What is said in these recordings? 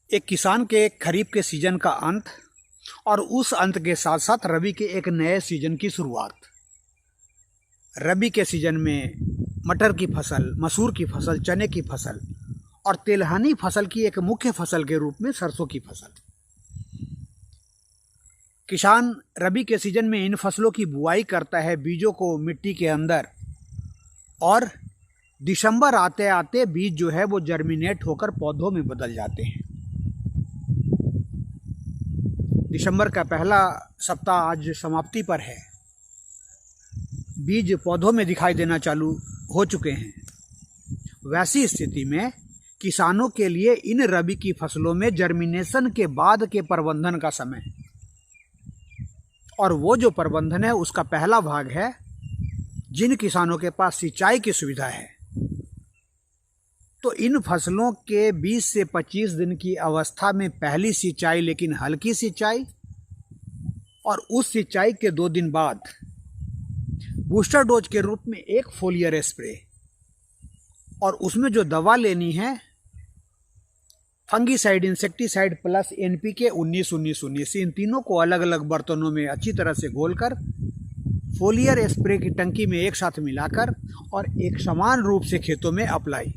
एक किसान के खरीफ के सीजन का अंत और उस अंत के साथ साथ रबी के एक नए सीजन की शुरुआत। रबी के सीजन में मटर की फसल, मसूर की फसल, चने की फसल और तिलहनी फसल की एक मुख्य फसल के रूप में सरसों की फसल। किसान रबी के सीजन में इन फसलों की बुआई करता है बीजों को मिट्टी के अंदर, और दिसंबर आते आते बीज जो है वो जर्मिनेट होकर पौधों में बदल जाते हैं। दिसंबर का पहला सप्ताह आज समाप्ति पर है। बीज पौधों में दिखाई देना चालू हो चुके हैं। वैसी स्थिति में किसानों के लिए इन रबी की फसलों में जर्मिनेशन के बाद के प्रबंधन का समय, और वो जो प्रबंधन है उसका पहला भाग है जिन किसानों के पास सिंचाई की सुविधा है। तो इन फसलों के 20 से 25 दिन की अवस्था में पहली सिंचाई, लेकिन हल्की सिंचाई, और उस सिंचाई के 2 दिन बाद बूस्टर डोज के रूप में एक फोलियर स्प्रे, और उसमें जो दवा लेनी है फंगीसाइड, इंसेक्टिसाइड प्लस NPK 19-19-19, इन तीनों को अलग अलग बर्तनों में अच्छी तरह से घोलकर फोलियर स्प्रे की टंकी में एक साथ मिलाकर और एक समान रूप से खेतों में अप्लाई।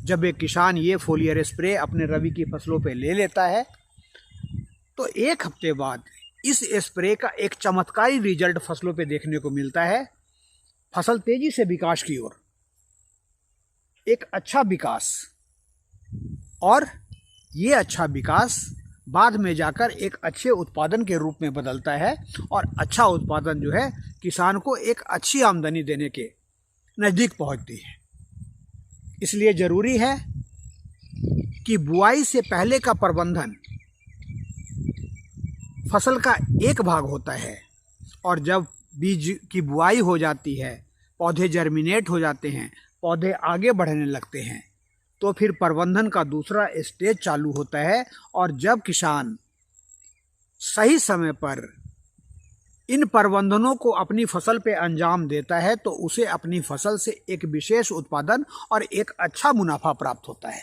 जब एक किसान ये फोलियर स्प्रे अपने रबी की फसलों पे ले लेता है तो 1 हफ्ते बाद इस स्प्रे का एक चमत्कारी रिजल्ट फसलों पे देखने को मिलता है। फसल तेजी से विकास की ओर, एक अच्छा विकास, और ये अच्छा विकास बाद में जाकर एक अच्छे उत्पादन के रूप में बदलता है, और अच्छा उत्पादन जो है किसान को एक अच्छी आमदनी देने के नज़दीक पहुंचती है। इसलिए ज़रूरी है कि बुआई से पहले का प्रबंधन फसल का एक भाग होता है, और जब बीज की बुआई हो जाती है, पौधे जर्मिनेट हो जाते हैं, पौधे आगे बढ़ने लगते हैं, तो फिर प्रबंधन का दूसरा स्टेज चालू होता है। और जब किसान सही समय पर इन प्रबंधनों को अपनी फसल पे अंजाम देता है तो उसे अपनी फसल से एक विशेष उत्पादन और एक अच्छा मुनाफा प्राप्त होता है।